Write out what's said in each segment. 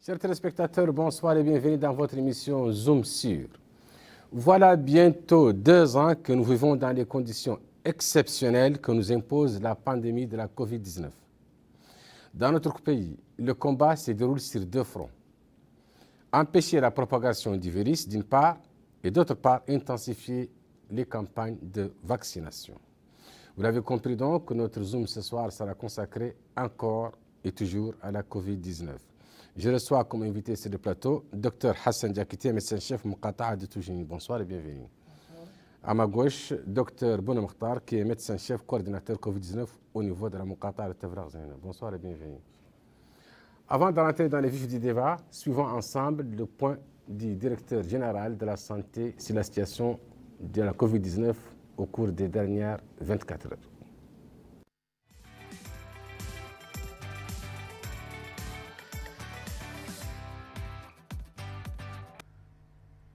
Chers téléspectateurs, bonsoir et bienvenue dans votre émission Zoom Sur. Voilà bientôt 2 ans que nous vivons dans les conditions exceptionnelles que nous impose la pandémie de la Covid-19. Dans notre pays, le combat se déroule sur 2 fronts. Empêcher la propagation du virus d'une part et d'autre part intensifier les campagnes de vaccination. Vous l'avez compris donc, notre Zoom ce soir sera consacré encore et toujours à la Covid-19. Je reçois comme invité sur le plateau Dr Hassan Diakité, médecin-chef Muqata'a de Toujini. Bonsoir et bienvenue. Bonsoir. À ma gauche, Dr Bouna Mokhtar, qui est médecin-chef coordinateur Covid-19 au niveau de la Muqata'a de Tafragh Zeina. Bonsoir et bienvenue. Avant d'entrer dans les vifs du débat, suivons ensemble le point du directeur général de la santé sur la situation de la Covid-19 au cours des dernières 24 heures.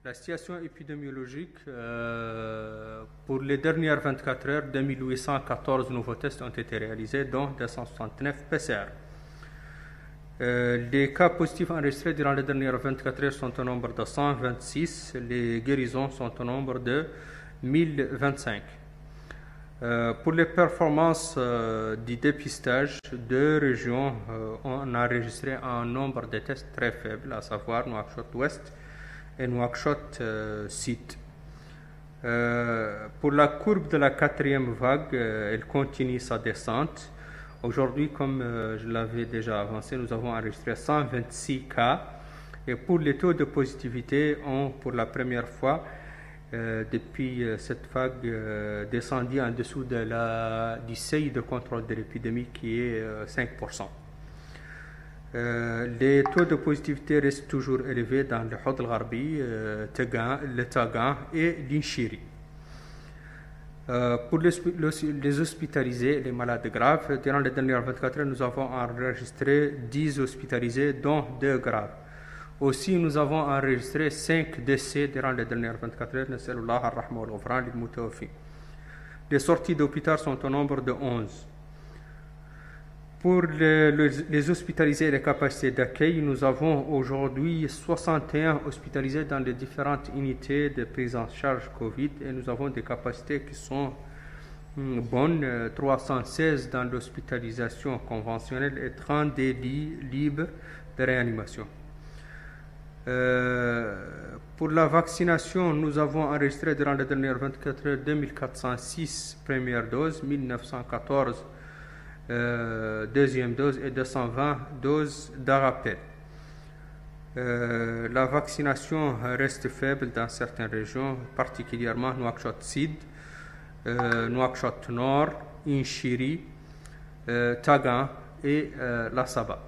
La situation épidémiologique, pour les dernières 24 heures, 2814 nouveaux tests ont été réalisés, dont 269 PCR. Les cas positifs enregistrés durant les dernières 24 heures sont au nombre de 126. Les guérisons sont au nombre de 1025. Pour les performances du dépistage, 2 régions ont enregistré un nombre de tests très faible, à savoir Nouakchott-Ouest et Nouakchott Sud. Pour la courbe de la 4e vague, elle continue sa descente. Aujourd'hui, comme je l'avais déjà avancé, nous avons enregistré 126 cas. Et pour les taux de positivité, ont pour la première fois depuis cette vague descendu en dessous du seuil de contrôle de l'épidémie qui est 5%. Les taux de positivité restent toujours élevés dans le Houd al-Gharbi, le Tagan et l'Inchiri. Pour les hospitalisés et les malades graves, durant les dernières 24 heures, nous avons enregistré 10 hospitalisés, dont 2 graves. Aussi, nous avons enregistré 5 décès durant les dernières 24 heures. Les sorties d'hôpital sont au nombre de 11. Pour les hospitalisés et les capacités d'accueil, nous avons aujourd'hui 61 hospitalisés dans les différentes unités de prise en charge Covid et nous avons des capacités qui sont bonnes, 316 dans l'hospitalisation conventionnelle et 30 lits libres de réanimation. Pour la vaccination, nous avons enregistré durant les dernières 24 heures 2406 premières doses, 1914 deuxième dose et 220 doses de rappel. La vaccination reste faible dans certaines régions, particulièrement Nouakchott Sud, Nouakchott Nord, Inchiri, Tagan et la Saba.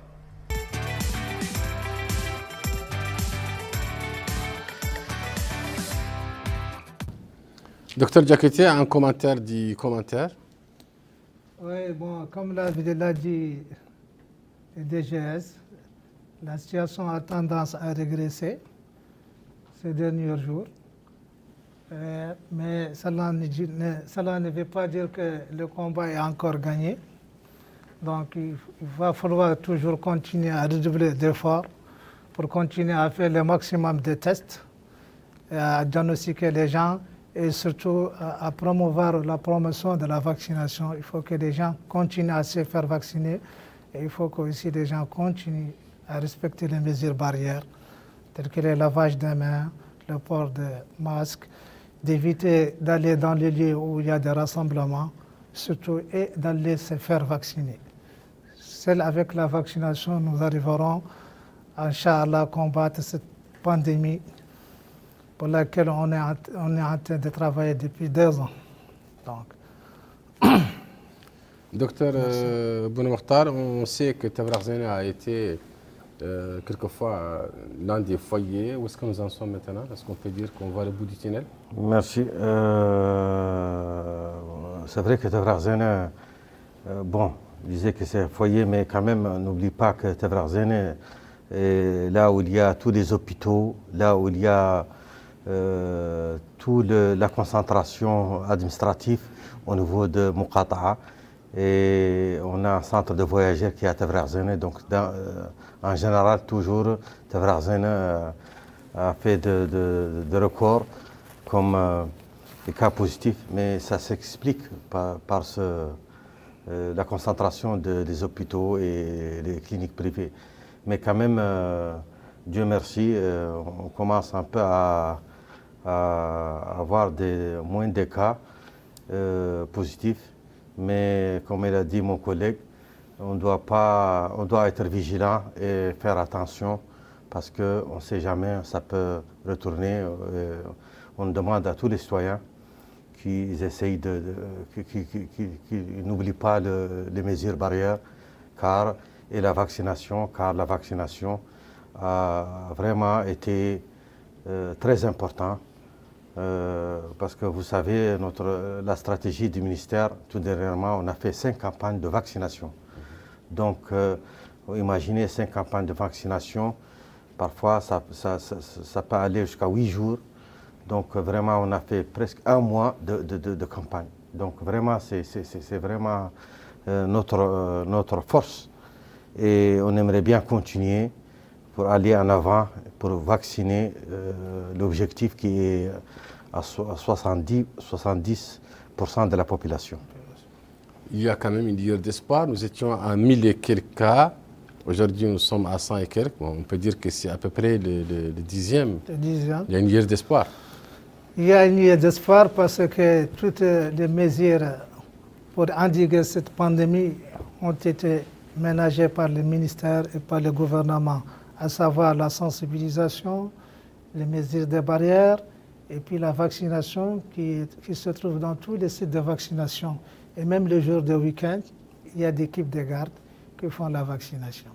Docteur Diakité, un commentaire du commentaire. Oui, bon, comme l'a dit le DGS, la situation a tendance à régresser ces derniers jours. Mais cela ne veut pas dire que le combat est encore gagné. Donc il va falloir toujours continuer à redoubler d'efforts pour continuer à faire le maximum de tests, à diagnostiquer les gens et surtout à promouvoir la promotion de la vaccination. Il faut que les gens continuent à se faire vacciner et il faut que aussi les gens continuent à respecter les mesures barrières telles que le lavage des mains, le port de masques, d'éviter d'aller dans les lieux où il y a des rassemblements, surtout, et d'aller se faire vacciner. Seul avec la vaccination, nous arriverons, Inch'Allah, à combattre cette pandémie pour laquelle on est en train de travailler depuis 2 ans. Donc. Docteur Bouna Mokhtar, on sait que Tafragh Zeina a été quelquefois l'un des foyers. Où est-ce que nous en sommes maintenant? Est-ce qu'on peut dire qu'on voit le bout du tunnel? Merci. C'est vrai que Tafragh Zeina, bon, je disais que c'est un foyer, mais quand même, n'oublie pas que Tafragh Zeina est là où il y a tous les hôpitaux, là où il y a toute la concentration administrative au niveau de Muqata'a. Et on a un centre de voyageurs qui est à Tavrarzene. Donc, en général, toujours, Tavrarzene a fait de records comme des cas positifs. Mais ça s'explique par la concentration des hôpitaux et des cliniques privées. Mais quand même, Dieu merci, on commence un peu à avoir moins de cas positifs. Mais comme il a dit mon collègue, on doit être vigilant et faire attention parce qu'on ne sait jamais, ça peut retourner. On demande à tous les citoyens qu'ils essayent qu'ils n'oublient pas les mesures barrières car la vaccination a vraiment été très importante. Parce que vous savez, la stratégie du ministère, tout dernièrement, on a fait 5 campagnes de vaccination. Donc, imaginez 5 campagnes de vaccination, parfois ça peut aller jusqu'à 8 jours. Donc, vraiment, on a fait presque 1 mois de campagne. Donc, vraiment, c'est vraiment notre force. Et on aimerait bien continuer pour aller en avant, pour vacciner l'objectif qui est à 70% de la population. Il y a quand même une lueur d'espoir. Nous étions à 1000 et quelques cas. Aujourd'hui, nous sommes à 100 et quelques. Bon, on peut dire que c'est à peu près le dixième. Il y a une lueur d'espoir. Il y a une lueur d'espoir parce que toutes les mesures pour endiguer cette pandémie ont été ménagées par le ministère et par le gouvernement, à savoir la sensibilisation, les mesures de barrières et puis la vaccination qui se trouve dans tous les sites de vaccination. Et même le jour de week-end, il y a des équipes de garde qui font la vaccination.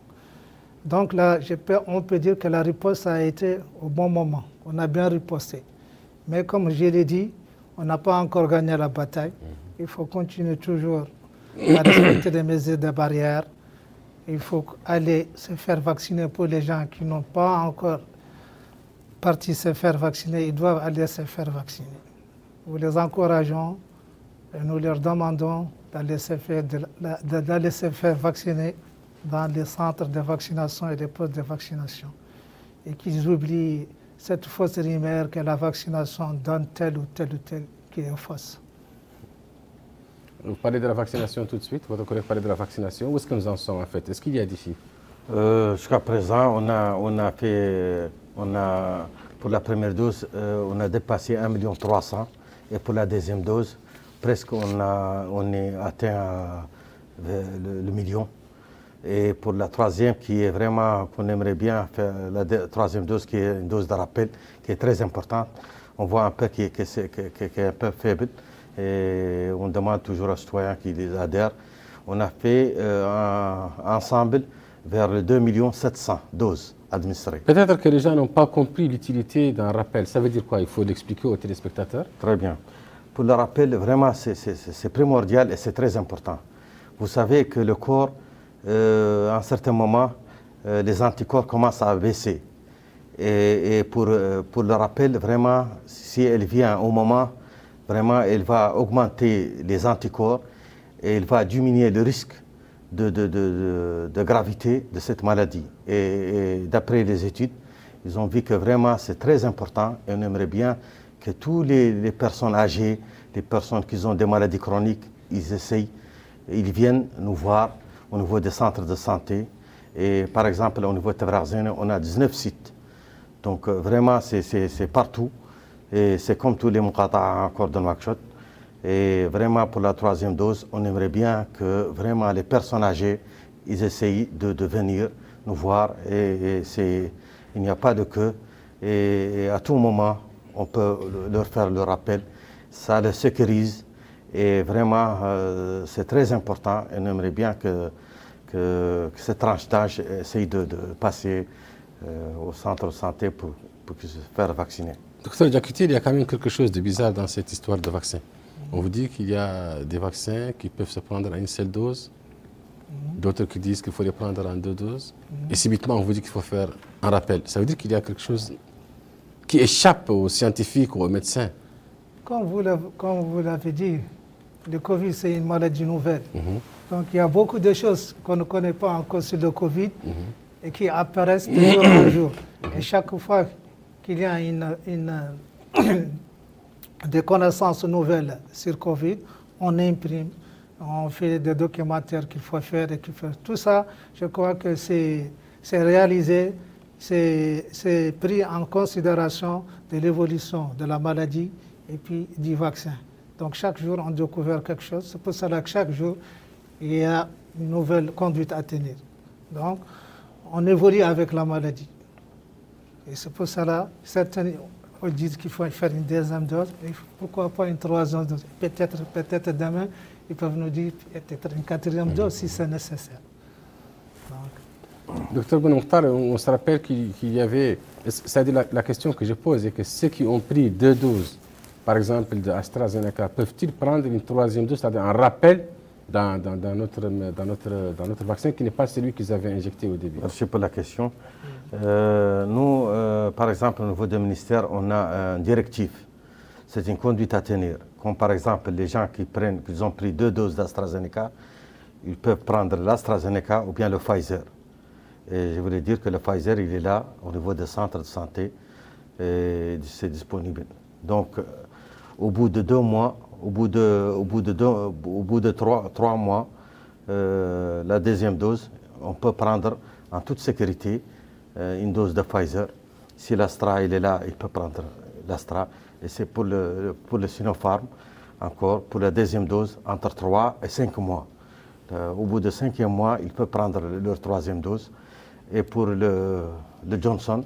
Donc là, on peut dire que la riposte a été au bon moment. On a bien riposté. Mais comme je l'ai dit, on n'a pas encore gagné la bataille. Il faut continuer toujours à respecter les mesures de barrière. Il faut aller se faire vacciner pour les gens qui n'ont pas encore parti se faire vacciner. Ils doivent aller se faire vacciner. Nous les encourageons et nous leur demandons d'aller se faire vacciner dans les centres de vaccination et les postes de vaccination. Et qu'ils oublient cette fausse rumeur que la vaccination donne telle ou telle qui est fausse. Vous parlez de la vaccination tout de suite, votre collègue parlait de la vaccination. Où est-ce que nous en sommes en fait? Est-ce qu'il y a des chiffres? Jusqu'à présent, pour la première dose, on a dépassé 1 300 000 et pour la deuxième dose, presque on est atteint le million. Et pour la troisième, qui est vraiment, qu'on aimerait bien faire, la troisième dose, qui est une dose de rappel, qui est très importante, on voit un peu qui est un peu faible. Et on demande toujours aux citoyens qu'ils adhèrent. On a fait ensemble vers les 2 700 000 doses administrées. Peut-être que les gens n'ont pas compris l'utilité d'un rappel. Ça veut dire quoi? Il faut l'expliquer aux téléspectateurs. Très bien. Pour le rappel, vraiment, c'est primordial et c'est très important. Vous savez que le corps, à un certain moment, les anticorps commencent à baisser. Et pour le rappel, vraiment, si elle vient au moment, vraiment, elle va augmenter les anticorps et elle va diminuer le risque de gravité de cette maladie. Et d'après les études, ils ont vu que vraiment c'est très important et on aimerait bien que toutes les personnes âgées, les personnes qui ont des maladies chroniques, ils viennent nous voir au niveau des centres de santé. Et par exemple, au niveau de Tavrarzene, on a 19 sites. Donc vraiment, c'est partout. Et c'est comme tous les Muqata'a encore de Nouakchott. Et vraiment, pour la troisième dose, on aimerait bien que vraiment les personnes âgées, ils essayent de venir nous voir. Et il n'y a pas de queue. Et à tout moment, on peut leur faire le rappel. Ça les sécurise. Et vraiment, c'est très important. Et on aimerait bien que cette tranche d'âge essaye de passer au centre de santé pour se faire vacciner. Docteur Diakité, il y a quand même quelque chose de bizarre dans cette histoire de vaccin. On vous dit qu'il y a des vaccins qui peuvent se prendre à une seule dose, d'autres qui disent qu'il faut les prendre en 2 doses, et subitement on vous dit qu'il faut faire un rappel. Ça veut dire qu'il y a quelque chose qui échappe aux scientifiques ou aux médecins. Comme vous l'avez dit, le Covid, c'est une maladie nouvelle. Donc il y a beaucoup de choses qu'on ne connaît pas encore sur le Covid et qui apparaissent de jour en jour. Et chaque fois qu'il y a des connaissances nouvelles sur Covid, on imprime, on fait des documentaires qu'il faut faire et qu'il faut. Tout ça, je crois que c'est réalisé, c'est pris en considération de l'évolution de la maladie et puis du vaccin. Donc chaque jour, on découvre quelque chose. C'est pour cela que chaque jour, il y a une nouvelle conduite à tenir. Donc, on évolue avec la maladie. Et c'est pour cela, certains disent qu'il faut faire une deuxième dose, et pourquoi pas une troisième dose. Peut-être demain, ils peuvent nous dire peut-être une quatrième dose si c'est nécessaire. Docteur Bounoukhtar, on se rappelle qu'il y avait, c'est-à-dire la question que je pose est que ceux qui ont pris 2 doses, par exemple de AstraZeneca, peuvent-ils prendre une troisième dose, c'est-à-dire un rappel dans notre vaccin qui n'est pas celui qu'ils avaient injecté au début? Merci pour la question. Nous, par exemple, au niveau du ministère, on a un directif. C'est une conduite à tenir. Comme par exemple, les gens qui ont pris 2 doses d'AstraZeneca, ils peuvent prendre l'AstraZeneca ou bien le Pfizer. Et je voulais dire que le Pfizer, il est là au niveau des centres de santé et c'est disponible. Donc, au bout de 2 mois, au bout de 3 mois, la deuxième dose, on peut prendre en toute sécurité une dose de Pfizer. Si l'Astra il est là, il peut prendre l'Astra. Et c'est pour le Sinopharm, encore, pour la deuxième dose, entre 3 et 5 mois. Au bout de 5e mois, il peut prendre leur 3e dose. Et pour le Johnson,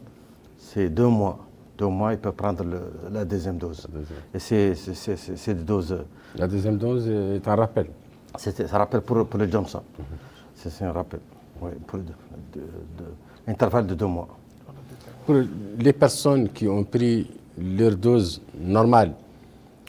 c'est 2 mois. 2 mois, il peut prendre la deuxième dose. Et c'est des doses. La deuxième dose est un rappel. C'est un rappel pour le Johnson. C'est un rappel. Oui, pour intervalle de 2 mois. Pour les personnes qui ont pris leur dose normale,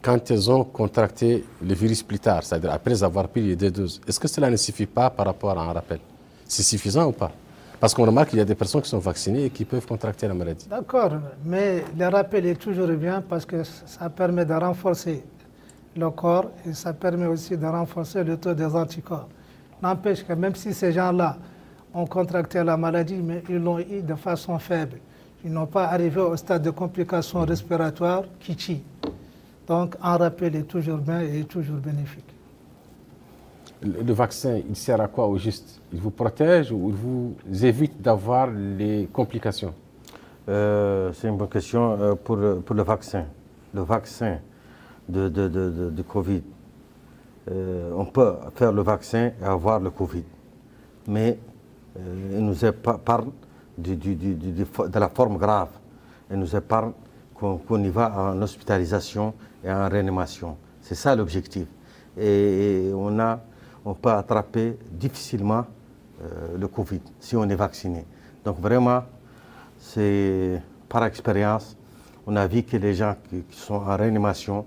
quand elles ont contracté le virus plus tard, c'est-à-dire après avoir pris les 2 doses, est-ce que cela ne suffit pas par rapport à un rappel? C'est suffisant ou pas? Parce qu'on remarque qu'il y a des personnes qui sont vaccinées et qui peuvent contracter la maladie. D'accord, mais le rappel est toujours bien parce que ça permet de renforcer le corps et ça permet aussi de renforcer le taux des anticorps. N'empêche que même si ces gens-là ont contracté la maladie, mais ils l'ont eu de façon faible. Ils n'ont pas arrivé au stade de complications respiratoires qui tuent. Donc un rappel est toujours bien et toujours bénéfique. Le vaccin, il sert à quoi au juste? Il vous protège ou il vous évite d'avoir les complications? C'est une bonne question pour le vaccin. Le vaccin de Covid, on peut faire le vaccin et avoir le Covid. Mais il nous épargne de la forme grave. Il nous épargne qu'on y va en hospitalisation et en réanimation. C'est ça l'objectif. Et on peut attraper difficilement le Covid si on est vacciné. Donc vraiment, c'est par expérience, on a vu que les gens qui sont en réanimation,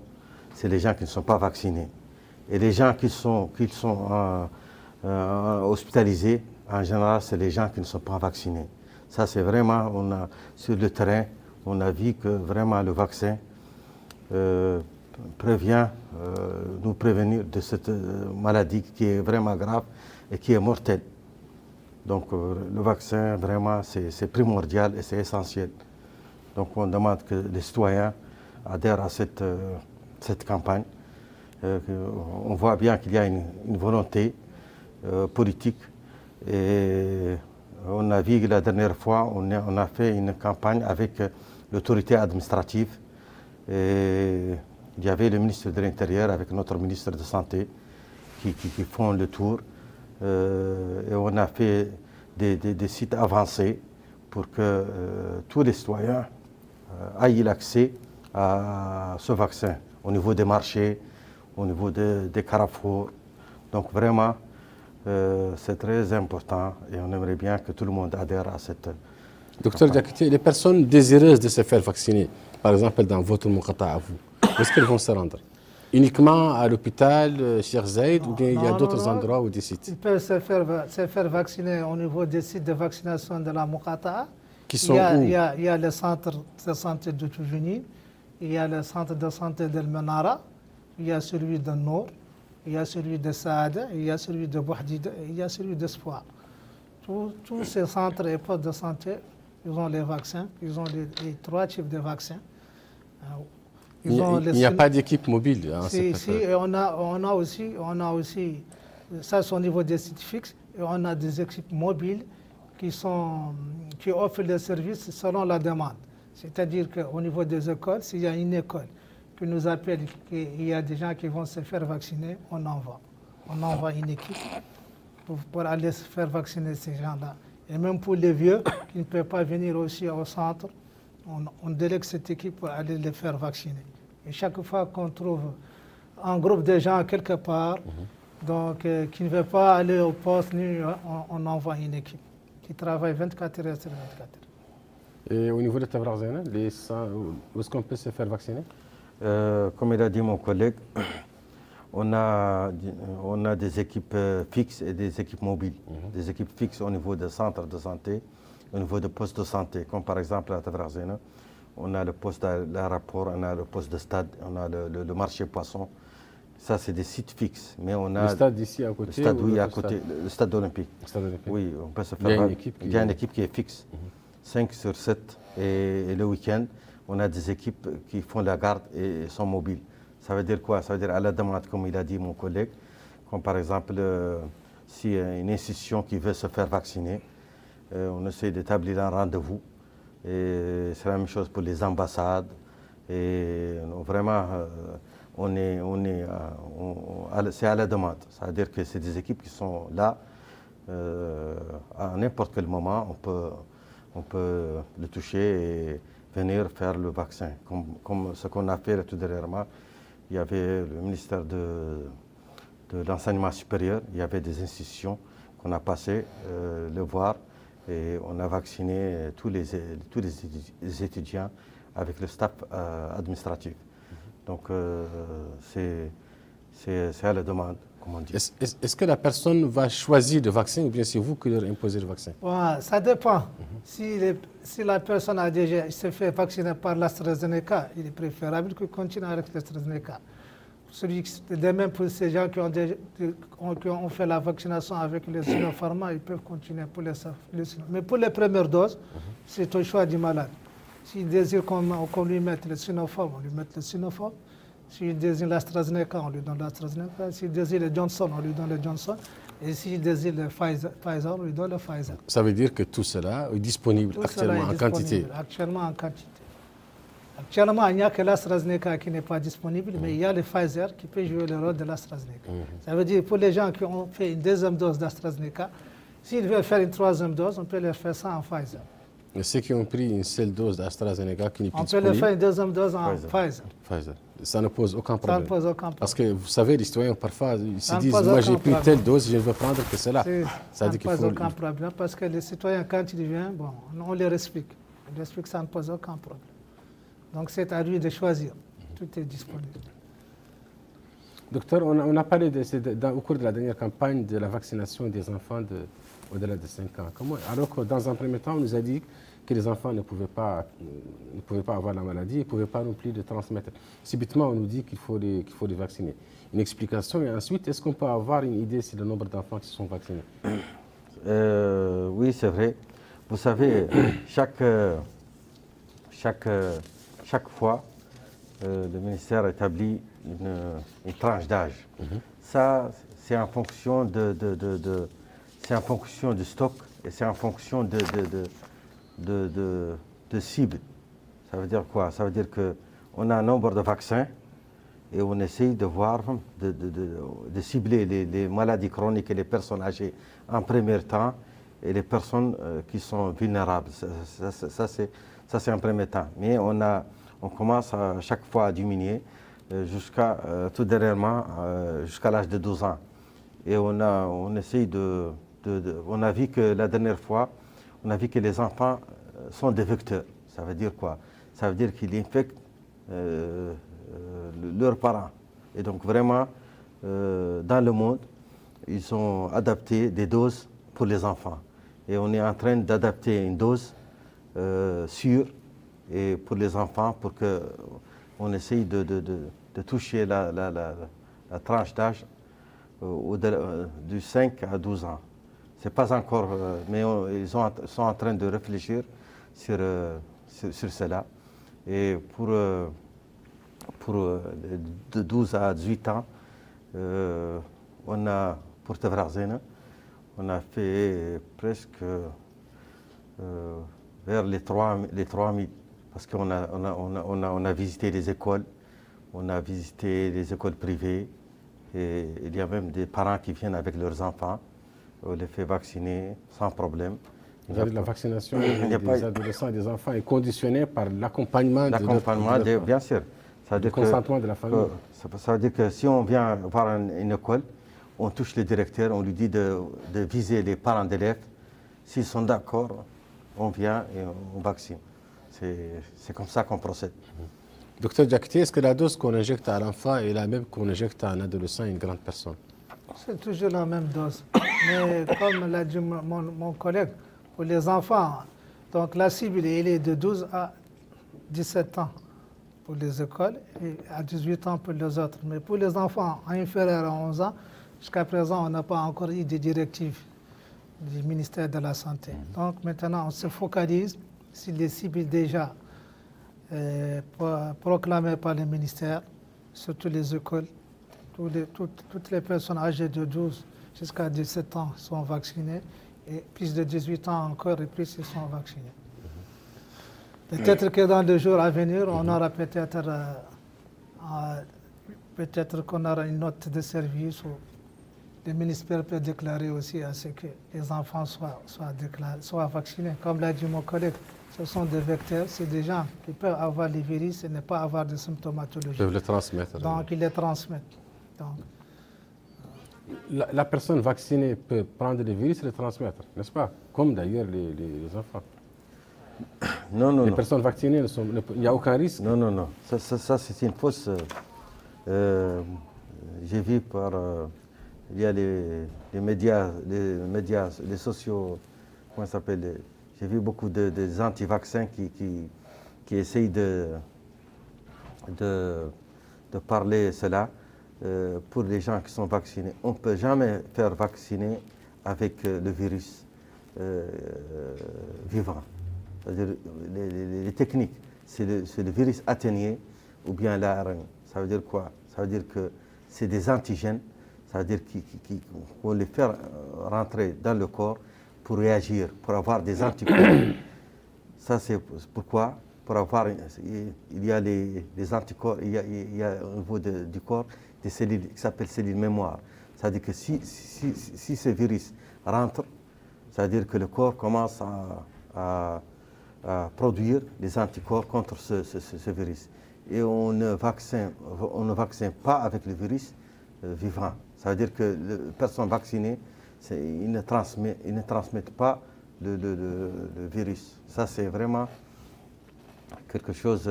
c'est les gens qui ne sont pas vaccinés. Et les gens qui sont hospitalisés, en général, c'est les gens qui ne sont pas vaccinés. Ça, c'est vraiment, sur le terrain, on a vu que vraiment le vaccin nous prévenir de cette maladie qui est vraiment grave et qui est mortelle. Donc le vaccin, vraiment, c'est primordial et c'est essentiel. Donc on demande que les citoyens adhèrent à cette campagne. On voit bien qu'il y a une volonté politique. Et on a vu que la dernière fois, on a fait une campagne avec l'autorité administrative. Et il y avait le ministre de l'Intérieur avec notre ministre de Santé qui font le tour. Et on a fait des sites avancés pour que tous les citoyens aient l'accès à ce vaccin au niveau des marchés, au niveau des carrefours. Donc vraiment, c'est très important et on aimerait bien que tout le monde adhère à cette Docteur Diakité, les personnes désireuses de se faire vacciner, par exemple dans votre Muqata à vous, où est-ce qu'elles vont se rendre? Uniquement à l'hôpital Cheikh Zayed ou bien il y a d'autres endroits ou des sites? Ils peuvent se faire vacciner au niveau des sites de vaccination de la Muqata. Qui sont où? Il y a le centre de santé de Toujuni, il y a le centre de santé d'El Menara, il y a celui de Nour, il y a celui de Saada, il y a celui de Bouhdida, il y a celui d'Espoir. Tous ces centres et postes de santé, ils ont les vaccins, ils ont les 3 types de vaccins. Il n'y a pas d'équipe mobile. Hein, si, et on a aussi, ça c'est au niveau des sites fixes, et on a des équipes mobiles qui offrent les services selon la demande. C'est-à-dire qu'au niveau des écoles, s'il y a une école qui nous appelle qu'il y a des gens qui vont se faire vacciner, on envoie. On envoie une équipe pour aller se faire vacciner ces gens-là. Et même pour les vieux qui ne peuvent pas venir aussi au centre, on délègue cette équipe pour aller les faire vacciner. Et chaque fois qu'on trouve un groupe de gens quelque part, donc, qui ne veut pas aller au poste, on envoie une équipe qui travaille 24 heures sur 24 heures. Et au niveau de Tavrarzena, où est-ce qu'on peut se faire vacciner? Comme il a dit mon collègue, on a des équipes fixes et des équipes mobiles. Des équipes fixes au niveau des centres de santé, au niveau des postes de santé, comme par exemple à Tavrarzena. On a le poste à l'aéroport, on a le poste de stade, on a le marché poisson. Ça, c'est des sites fixes. Mais on a le stade ici à côté? Le stade, oui, à côté, le stade olympique. Oui, on peut se faire. Il y a une équipe qui est fixe, 5 sur 7. Et le week-end, on a des équipes qui font la garde et sont mobiles. Ça veut dire quoi? Ça veut dire à la demande, comme il a dit mon collègue, comme par exemple, s'il y a une institution qui veut se faire vacciner, on essaie d'établir un rendez-vous. Et c'est la même chose pour les ambassades. Et vraiment, c'est à la demande. Ça veut dire que c'est des équipes qui sont là à n'importe quel moment. On peut le toucher et venir faire le vaccin. Comme ce qu'on a fait tout dernièrement, il y avait le ministère de l'enseignement supérieur, il y avait des institutions qu'on a passé le voir et on a vacciné tous les étudiants avec le staff administratif. Donc c'est à la demande, comme on dit. Est-ce que la personne va choisir le vaccin ou bien c'est vous qui leur imposez le vaccin? Ça dépend. Si la personne se fait vacciner par l'AstraZeneca, il est préférable qu'il continue avec l'AstraZeneca. De même pour ces gens qui ont fait la vaccination avec les Sinopharma, ils peuvent continuer pour les Sinopharma. Mais pour les premières doses, c'est au choix du malade. S'il désire qu'on lui mette le Sinopharm, on lui met le Sinopharm. S'il désire l'AstraZeneca, on lui donne l'AstraZeneca. S'il désire le Johnson, on lui donne le Johnson. Et s'il désire le Pfizer, on lui donne le Pfizer. Ça veut dire que tout cela est disponible actuellement en quantité? Actuellement en quantité. Actuellement, il n'y a que l'AstraZeneca qui n'est pas disponible, mais il y a le Pfizer qui peut jouer le rôle de l'AstraZeneca. Ça veut dire pour les gens qui ont fait une deuxième dose d'AstraZeneca, s'ils veulent faire une troisième dose, on peut leur faire ça en Pfizer. Et ceux qui ont pris une seule dose d'AstraZeneca qui n'est plus disponible, on peut leur faire une deuxième dose en Pfizer. Ça ne pose aucun problème. Ça ne pose aucun problème. Parce que vous savez, les citoyens parfois ils se disent, moi j'ai pris telle dose, je ne veux prendre que cela. Ça ne pose aucun problème parce que les citoyens, quand ils viennent, on leur explique. On leur explique que ça ne pose aucun problème. Donc c'est à lui de choisir. Tout est disponible. Docteur, on a parlé au cours de la dernière campagne de la vaccination des enfants au-delà de 5 ans. Alors que dans un premier temps, on nous a dit que les enfants ne pouvaient pas avoir la maladie, ils ne pouvaient pas non plus le transmettre. Subitement, on nous dit qu'il faut les vacciner. Une explication et ensuite, est-ce qu'on peut avoir une idée sur le nombre d'enfants qui sont vaccinés? Oui, c'est vrai. Vous savez, chaque fois, le ministère établit une tranche d'âge. Ça, c'est en fonction c'est en fonction du stock et c'est en fonction de cible. Ça veut dire quoi? Ça veut dire qu'on a un nombre de vaccins et on essaye de voir, de cibler les maladies chroniques et les personnes âgées en premier temps et les personnes qui sont vulnérables. Ça c'est en premier temps. Mais on commence à chaque fois à diminuer jusqu'à tout dernièrement jusqu'à l'âge de 12 ans. Et on essaye on a vu que la dernière fois, on a vu que les enfants sont des vecteurs. Ça veut dire quoi? Ça veut dire qu'ils infectent leurs parents. Et donc vraiment, dans le monde, ils ont adapté des doses pour les enfants. Et on est en train d'adapter une dose sûre et pour les enfants pour qu'on essaye de toucher la tranche d'âge du 5 à 12 ans. Ce n'est pas encore, mais ils sont en train de réfléchir sur cela. Et pour de 12 à 18 ans, on a, pour Tavrazen, on a fait presque vers les 3000, parce qu'on a visité les écoles, on a visité les écoles privées, et il y a même des parents qui viennent avec leurs enfants, on les fait vacciner sans problème. Vous avez la vaccination des adolescents et des enfants est conditionnée par l'accompagnement bien sûr. Le consentement de la famille. Ça veut dire que si on vient voir une école, on touche le directeur, on lui dit de viser les parents d'élèves. S'ils sont d'accord, on vient et on vaccine. C'est comme ça qu'on procède. Docteur Diakité, est-ce que la dose qu'on injecte à l'enfant est la même qu'on injecte à un adolescent et une grande personne? C'est toujours la même dose. Mais comme l'a dit mon collègue, pour les enfants, donc la cible est de 12 à 17 ans pour les écoles et à 18 ans pour les autres. Mais pour les enfants inférieurs à 11 ans, jusqu'à présent, on n'a pas encore eu de directives du ministère de la Santé. Donc maintenant, on se focalise sur les cibles déjà proclamées par le ministère, surtout les écoles. Toutes les personnes âgées de 12 jusqu'à 17 ans sont vaccinées et plus de 18 ans encore et plus ils sont vaccinés. Peut-être que dans les jours à venir, on aura peut-être qu'on aura une note de service ou le ministère peut déclarer aussi à ce que les enfants soient vaccinés. Comme l'a dit mon collègue, ce sont des vecteurs, c'est des gens qui peuvent avoir les virus et ne pas avoir de symptomatologie. Ils peuvent les transmettre. Donc ils les transmettent. Donc, la personne vaccinée peut prendre le virus et le transmettre, n'est-ce pas? Comme d'ailleurs les enfants. Non. Les personnes vaccinées, il n'y a aucun risque? Non. Ça c'est une fausse... J'ai vu par... il y a les médias, les sociaux, comment ça s'appelle? J'ai vu beaucoup des anti-vaccins qui essayent de parler cela. Pour les gens qui sont vaccinés, on ne peut jamais faire vacciner avec le virus vivant. C'est-à-dire les techniques, c'est le virus atténué ou bien l'ARN. Ça veut dire quoi? Ça veut dire que c'est des antigènes, ça veut dire qu'on les fait rentrer dans le corps pour réagir, pour avoir des anticorps. Ça c'est pourquoi, pour avoir, il y a les anticorps, il y a au niveau du corps des cellules qui s'appellent cellules mémoire. C'est-à-dire que si ce virus rentre, c'est-à-dire que le corps commence à produire des anticorps contre ce virus. Et on ne vaccine pas avec le virus vivant. Ça veut dire que les personnes vaccinées, ils ne transmettent pas le virus. Ça, c'est vraiment quelque chose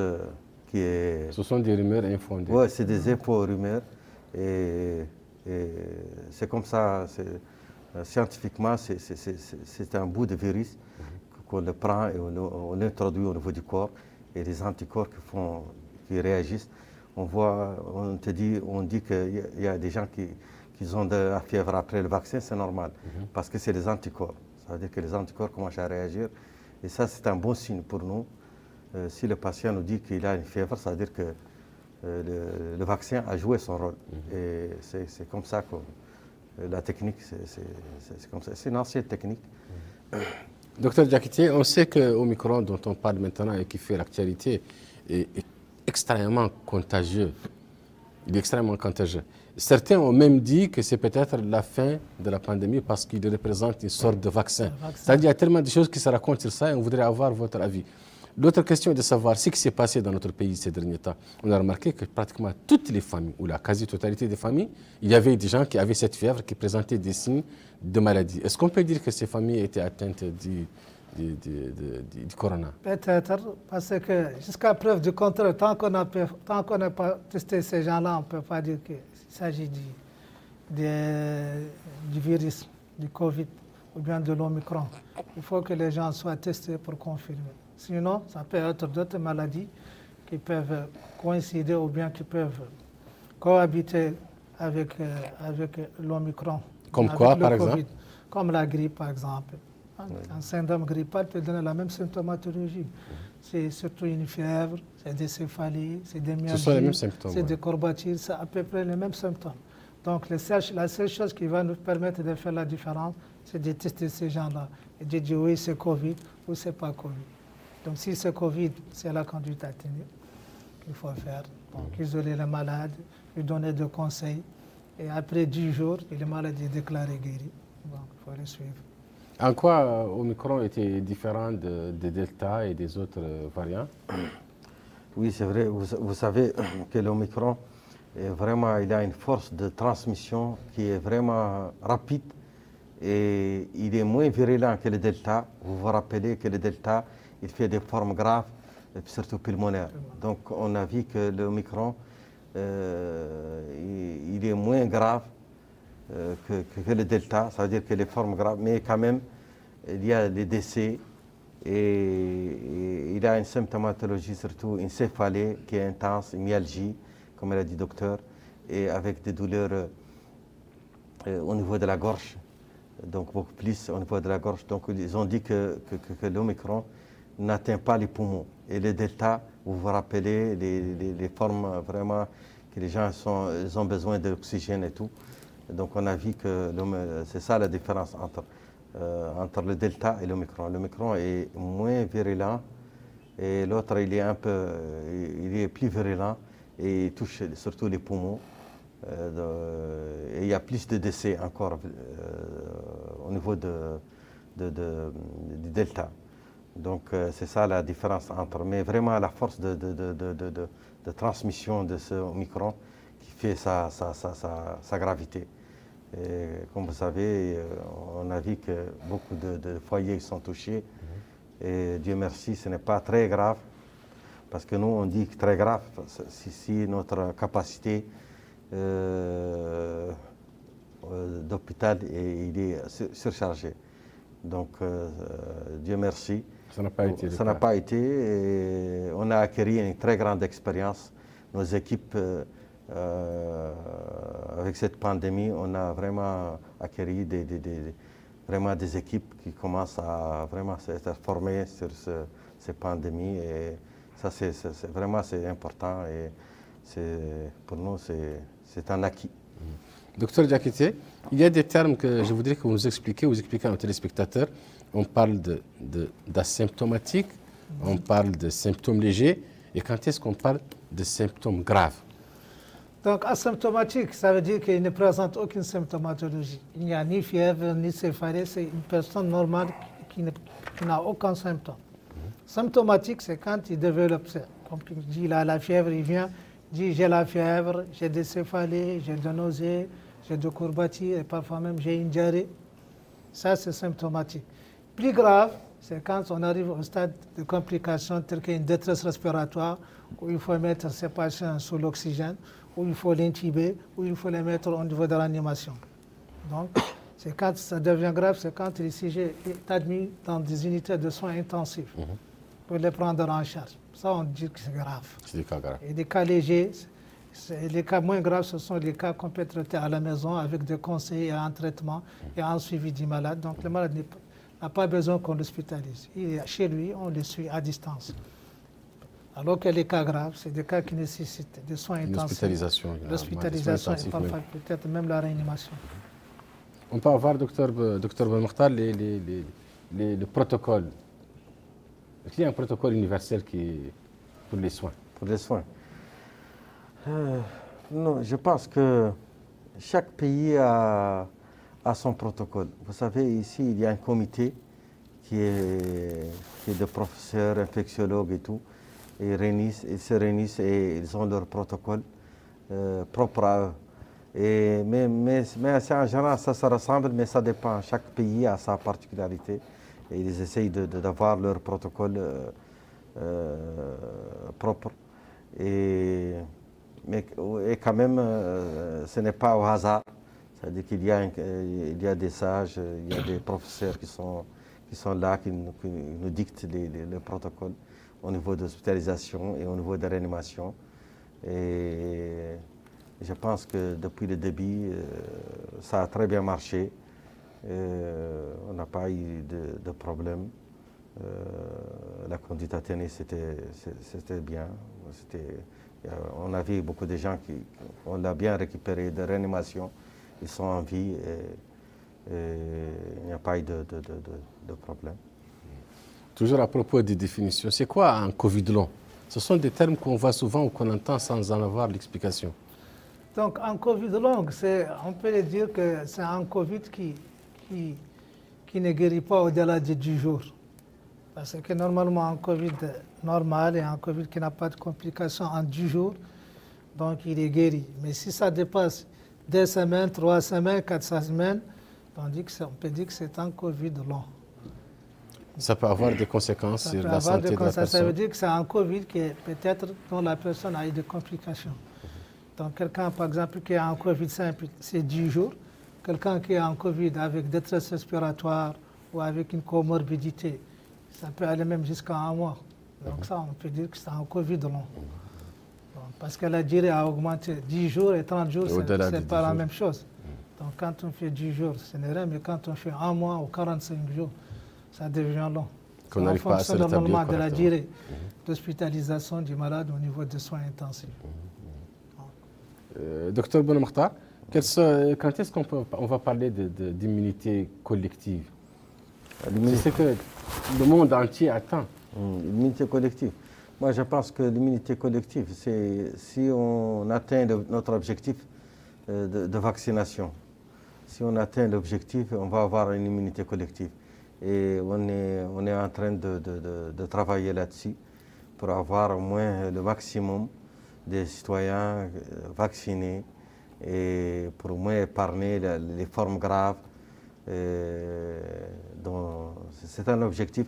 qui est... Ce sont des rumeurs infondées. Oui, c'est des infos-rumeurs. Et c'est comme ça, scientifiquement, c'est un bout de virus qu'on le prend et on l'introduit au niveau du corps. Et les anticorps qui réagissent, on dit qu'il y a des gens qui ont de la fièvre après le vaccin, c'est normal, parce que c'est les anticorps. Ça veut dire que les anticorps commencent à réagir. Et ça, c'est un bon signe pour nous. Si le patient nous dit qu'il a une fièvre, ça veut dire que le vaccin a joué son rôle. Et c'est comme ça que la technique, c'est comme ça. C'est une ancienne technique. Docteur Diakité, on sait que Omicron, dont on parle maintenant et qui fait l'actualité, est extrêmement contagieux. Il est extrêmement contagieux. Certains ont même dit que c'est peut-être la fin de la pandémie parce qu'il représente une sorte de vaccin. C'est-à-dire qu'il y a tellement de choses qui se racontent sur ça et on voudrait avoir votre avis. L'autre question est de savoir ce qui s'est passé dans notre pays ces derniers temps. On a remarqué que pratiquement toutes les familles, ou la quasi-totalité des familles, il y avait des gens qui avaient cette fièvre, qui présentaient des signes de maladie. Est-ce qu'on peut dire que ces familles étaient atteintes du corona? Peut-être, parce que jusqu'à preuve du contraire, tant qu'on n'a pas testé ces gens-là, on ne peut pas dire qu'il s'agit du virus, du Covid ou bien de l'Omicron. Il faut que les gens soient testés pour confirmer. Sinon, ça peut être d'autres maladies qui peuvent coïncider ou bien qui peuvent cohabiter avec l'Omicron. Comme quoi, par exemple? Comme la grippe, par exemple. Un syndrome grippal peut donner la même symptomatologie. C'est surtout une fièvre, c'est des céphalées, c'est des myalgies. Ce sont les mêmes symptômes. C'est des courbatures, c'est à peu près les mêmes symptômes. Donc la seule chose qui va nous permettre de faire la différence, c'est de tester ces gens-là et de dire oui, c'est Covid ou c'est pas Covid. Donc si c'est Covid, c'est la conduite à tenir qu'il faut faire. Donc isoler les malades, lui donner des conseils. Et après 10 jours, le malade est déclaré guéri. Donc il faut le suivre. En quoi Omicron était différent de Delta et des autres variants? Oui, c'est vrai. Vous savez que l'Omicron, vraiment, il a une force de transmission qui est vraiment rapide et il est moins virulent que le Delta. Vous vous rappelez que le Delta, il fait des formes graves, surtout pulmonaires. Donc, on a vu que l'Omicron, il est moins grave que le Delta, ça veut dire que les formes graves, mais quand même, il y a des décès et il a une symptomatologie, surtout une céphalée qui est intense, une myalgie, comme l'a dit le docteur, et avec des douleurs au niveau de la gorge, donc beaucoup plus au niveau de la gorge. Donc ils ont dit que l'Omicron n'atteint pas les poumons. Et le Delta, vous vous rappelez, les formes vraiment que les gens ils ont besoin d'oxygène et tout. Donc on a vu que c'est ça la différence entre le Delta et l'Omicron. L'Omicron est moins virulent et l'autre il est plus virulent et il touche surtout les poumons. Et il y a plus de décès encore au niveau du Delta. Donc c'est ça la différence entre. Mais vraiment la force de transmission de ce Omicron qui fait sa gravité. Et comme vous savez, on a vu que beaucoup de foyers sont touchés. Et Dieu merci, ce n'est pas très grave. Parce que nous, on dit que très grave si notre capacité d'hôpital il est surchargée. Donc, Dieu merci. Ça n'a pas été. Ça n'a pas été. Et on a acquis une très grande expérience. Nos équipes, avec cette pandémie, on a vraiment acquis vraiment des équipes qui commencent à vraiment être formées sur ces pandémies. Et ça, c'est important. Et pour nous, c'est un acquis. Docteur Diakité, il y a des termes que je voudrais que vous nous expliquiez, vous expliquez à nos téléspectateurs. On parle d'asymptomatique, on parle de symptômes légers, et quand est-ce qu'on parle de symptômes graves? Donc asymptomatique, ça veut dire qu'il ne présente aucune symptomatologie. Il n'y a ni fièvre, ni céphalée, c'est une personne normale qui n'a aucun symptôme. Symptomatique, c'est quand il développe ça. Comme il dit, il a la fièvre, il vient, il dit j'ai la fièvre, j'ai des céphalées, j'ai des nausées, j'ai des courbatures et parfois même j'ai une diarrhée. Ça, c'est symptomatique. Plus grave, c'est quand on arrive au stade de complications telles qu'une détresse respiratoire, où il faut mettre ces patients sous l'oxygène, où il faut l'intuber, où il faut les mettre au niveau de l'animation. Donc, c'est quand ça devient grave, c'est quand le sujet est admis dans des unités de soins intensifs pour les prendre en charge. Ça, on dit que c'est grave. C'est des cas graves. Et des cas légers, les cas moins graves, ce sont les cas qu'on peut traiter à la maison avec des conseils et un traitement et un suivi du malade. Donc, le malade n'a pas besoin qu'on l'hospitalise. Il est chez lui, on le suit à distance. Alors que les cas graves, c'est des cas qui nécessitent des soins intensifs. L'hospitalisation et parfois peut-être même la réanimation. On peut avoir, docteur Ben Mokhtar, le protocole. Est-ce qu'il y a un protocole universel pour les soins? Pour les soins non, je pense que chaque pays a son protocole. Vous savez, ici, il y a un comité qui est de professeurs, infectiologues et tout. Ils se réunissent et ils ont leur protocole propre à eux. Mais en général, ça se ressemble, mais ça dépend. Chaque pays a sa particularité. Et ils essayent d'avoir leur protocole propre. Et quand même, ce n'est pas au hasard. C'est-à-dire qu'il y a des sages, il y a des professeurs qui sont là, qui nous dictent les protocoles au niveau de l'hospitalisation et au niveau de la réanimation. Et Je pense que depuis le début, ça a très bien marché. On n'a pas eu de problème. La conduite à tenir, c'était bien. On a vu beaucoup de gens on l'a bien récupéré de réanimation. Ils sont en vie et il n'y a pas eu de problème. Toujours à propos des définitions, c'est quoi un Covid long? Ce sont des termes qu'on voit souvent ou qu'on entend sans en avoir l'explication. Donc, un Covid long, on peut dire que c'est un Covid qui ne guérit pas au-delà de 10 jours. Parce que normalement, un Covid normal et un Covid qui n'a pas de complications en 10 jours, donc il est guéri. Mais si ça dépasse 2 semaines, 3 semaines, 4 semaines, on peut dire que c'est un Covid long. Ça peut avoir des conséquences sur la santé de la personne. Ça veut dire que c'est un Covid qui est peut-être dont la personne a eu des complications. Donc quelqu'un, par exemple, qui a un Covid simple, c'est 10 jours. Quelqu'un qui a un Covid avec détresse respiratoire ou avec une comorbidité, ça peut aller même jusqu'à 1 mois. Donc ça, on peut dire que c'est un Covid long. Donc, parce que la durée a augmenté. 10 jours et 30 jours, ce n'est pas la même chose. Donc quand on fait 10 jours, ce n'est rien, mais quand on fait 1 mois ou 45 jours, ça devient long. Qu'on n'arrive pas à se rétablir normalement de la correctement. durée d'hospitalisation du malade au niveau des soins intensifs. Docteur Bonamkhtar, quand est-ce qu'on va parler d'immunité collective? C'est ce que le monde entier attend. L'immunité collective. Moi, je pense que l'immunité collective, c'est si on atteint notre objectif de vaccination. Si on atteint l'objectif, on va avoir une immunité collective. Et on est en train de travailler là-dessus pour avoir au moins le maximum des citoyens vaccinés et pour au moins épargner les formes graves. C'est un objectif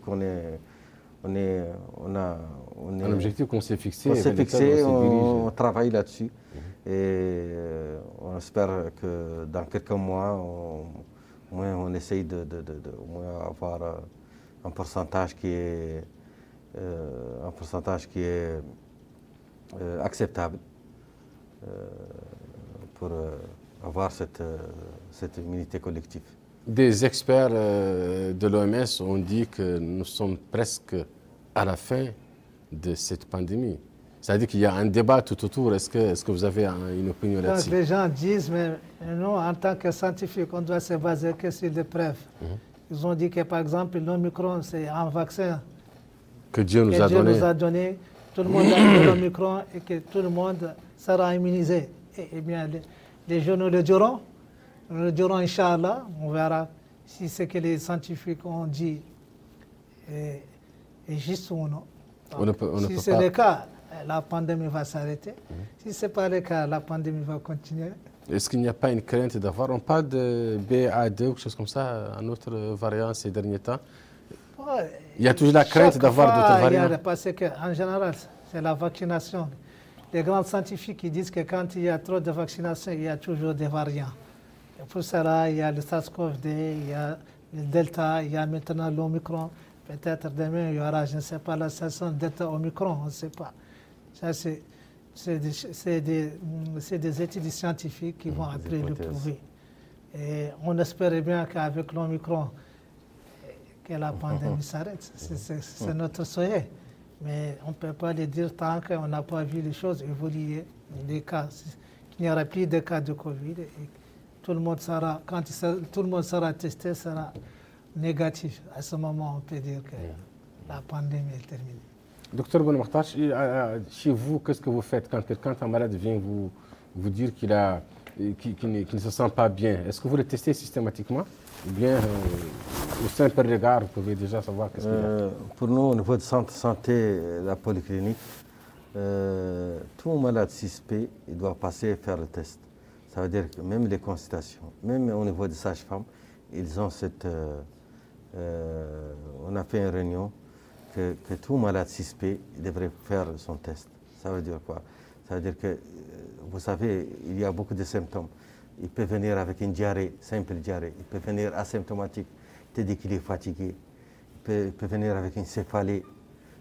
Un objectif qu'on s'est fixé. On travaille là-dessus. Et on espère que dans quelques mois, au moins on essaye de avoir un pourcentage qui est acceptable pour avoir cette immunité collective. Des experts de l'OMS ont dit que nous sommes presque à la fin de cette pandémie. C'est-à-dire qu'il y a un débat tout autour. Est-ce que vous avez une opinion là-dessus? Les gens disent, mais nous, en tant que scientifiques, on doit se baser que sur des preuves. Ils ont dit que, par exemple, l'Omicron, c'est un vaccin que Dieu nous a donné. Tout le monde a eu l'Omicron et que tout le monde sera immunisé. Eh bien, les journaux le diront. Nous le dirons, Inch'Allah. On verra si ce que les scientifiques ont dit est juste ou non. Si c'est le cas, la pandémie va s'arrêter. Si ce n'est pas le cas, la pandémie va continuer. Est-ce qu'il n'y a pas une crainte d'avoir, on parle de BA2 ou quelque chose comme ça, un autre variant ces derniers temps? Il y a toujours la crainte d'avoir d'autres variants. Parce qu'en général, c'est la vaccination. Les grands scientifiques ils disent que quand il y a trop de vaccination, il y a toujours des variants. Et pour cela, il y a le SARS-CoV-2, il y a le Delta, il y a maintenant l'Omicron. Peut-être demain, il y aura, je ne sais pas, la station Delta-Omicron, on ne sait pas. Ça, c'est des études scientifiques qui vont après le prouver. Et on espère bien qu'avec l'Omicron, que la pandémie s'arrête. C'est notre souhait. Mais on ne peut pas le dire tant qu'on n'a pas vu les choses évoluer. Les cas, qu'il n'y aura plus de cas de Covid. Et tout le monde sera, quand tout le monde sera testé, sera négatif. À ce moment, on peut dire que la pandémie est terminée. Docteur Bonamkhtar, chez vous, qu'est-ce que vous faites quand un malade vient vous dire qu'il ne se sent pas bien? Est-ce que vous le testez systématiquement? Ou bien, au simple regard, vous pouvez déjà savoir qu'est-ce qu'il y a? Pour nous, au niveau de centre santé, la polyclinique, tout malade suspect, il doit passer et faire le test. Ça veut dire que même les consultations, même au niveau des sages-femmes, ils ont on a fait une réunion que tout malade suspect devrait faire son test. Ça veut dire quoi? Ça veut dire que, vous savez, il y a beaucoup de symptômes. Il peut venir avec une diarrhée, simple diarrhée. Il peut venir asymptomatique, te dit qu'il est fatigué. Il peut venir avec une céphalée.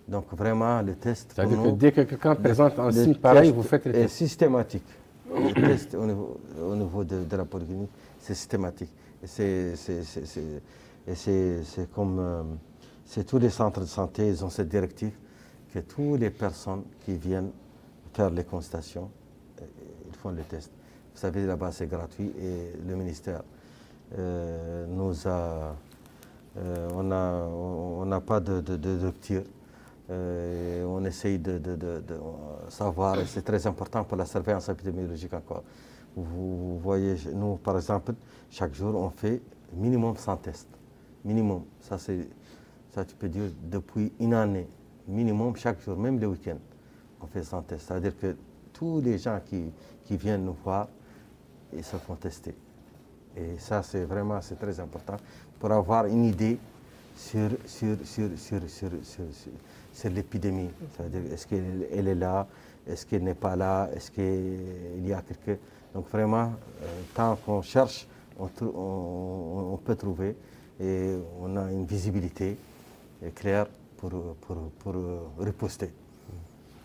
Donc vraiment, le test... C'est-à-dire que dès que quelqu'un présente un signe pareil, vous faites le test? Systématique. les tests au niveau de la polyclinique, c'est systématique. Et c'est comme c'est tous les centres de santé, ils ont cette directive que toutes les personnes qui viennent faire les consultations, ils font les tests. Vous savez, là-bas, c'est gratuit et le ministère nous a... on n'a pas de rupture. On essaye de savoir, et c'est très important pour la surveillance épidémiologique encore. Vous voyez, nous, par exemple, chaque jour, on fait minimum 100 tests. Minimum. Ça, tu peux dire, depuis une année, minimum chaque jour, même le week-end, on fait 100 tests. C'est-à-dire que tous les gens qui viennent nous voir, ils se font tester. Et ça, c'est vraiment très important pour avoir une idée sur l'épidémie. C'est-à-dire, est-ce qu'elle est là, est-ce qu'elle n'est pas là, est-ce qu'il y a quelque... Donc vraiment, tant qu'on cherche, on peut trouver et on a une visibilité claire pour riposter.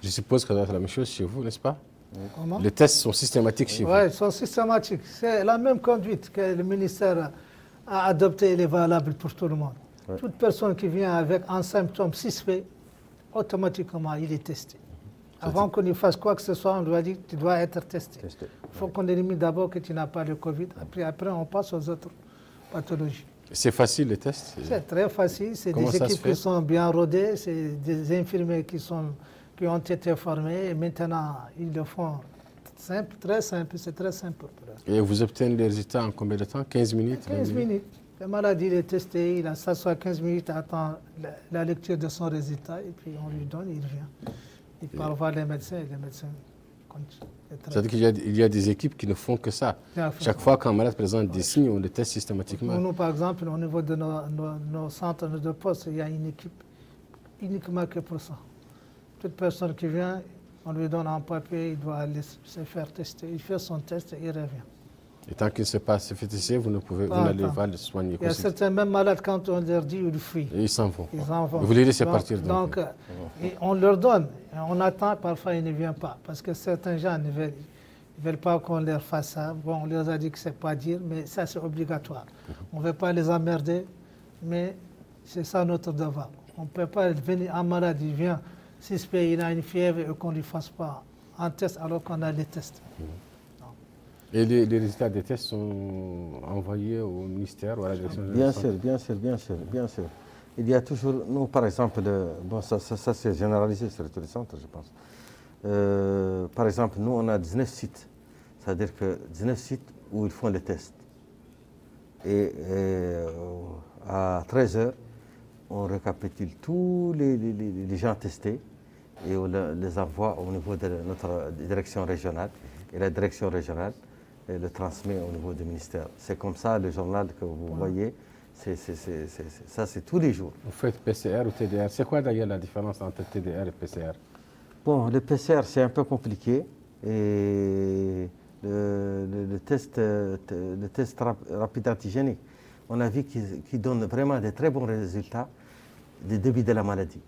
Je suppose que ça doit être la même chose chez vous, n'est-ce pas? Comment? Les tests sont systématiques chez vous. Oui, ils sont systématiques. C'est la même conduite que le ministère a adoptée, elle est valable pour tout le monde. Ouais. Toute personne qui vient avec un symptôme suspect, automatiquement, il est testé. Avant qu'on y fasse quoi que ce soit, on doit dire que tu dois être testé. Il faut qu'on élimine d'abord que tu n'as pas le Covid. Après, on passe aux autres pathologies. C'est facile, les tests? C'est très facile. C'est des équipes qui sont bien rodées. C'est des infirmiers qui ont été formés. Et maintenant, ils le font simple, très simple. C'est très simple. Et vous obtenez les résultats en combien de temps? 15 minutes? 15 minutes. Le malade, il est testé. Il s'assoit 15 minutes, attend la lecture de son résultat. Et puis, on lui donne, il vient. Il part voir les médecins et les médecins continuent. C'est-à-dire qu'il y a des équipes qui ne font que ça. Chaque fois qu'un malade présente des signes, on les teste systématiquement. Nous, par exemple, au niveau de nos centres de poste, il y a une équipe uniquement que pour ça. Toute personne qui vient, on lui donne un papier, il doit aller se faire tester. Il fait son test et il revient. Et tant qu'il ne s'est pas fait tester, vous n'allez pas le soigner. Il y a certains mêmes malades, quand on leur dit, ils fuient. Et ils s'en vont. Ils s'en vont. Vous les laissez partir. Donc on leur donne. On attend, parfois ils ne viennent pas. Parce que certains gens ne veulent pas qu'on leur fasse ça. Bon, on leur a dit que ce n'est pas dire, mais ça c'est obligatoire. On ne veut pas les emmerder, mais c'est ça notre devoir. On ne peut pas venir, un malade, il vient, suspect, il a une fièvre et qu'on ne lui fasse pas un test alors qu'on a les tests. Et les résultats des tests sont envoyés au ministère ou à la direction de la santé? Bien sûr. Il y a toujours, nous par exemple, bon, ça c'est généralisé sur tous les centres, je pense. Par exemple, nous on a 19 sites, c'est-à-dire que 19 sites où ils font les tests. Et à 13h, on récapitule tous les gens testés et on les envoie au niveau de notre direction régionale. Et la direction régionale le transmet au niveau du ministère. C'est comme ça, le journal que vous voyez, ça c'est tous les jours. Vous faites PCR ou TDR. C'est quoi d'ailleurs la différence entre TDR et PCR? Bon, le PCR c'est un peu compliqué. Et le test rapide antigénique, on a vu qu'il donne vraiment de très bons résultats du début de la maladie.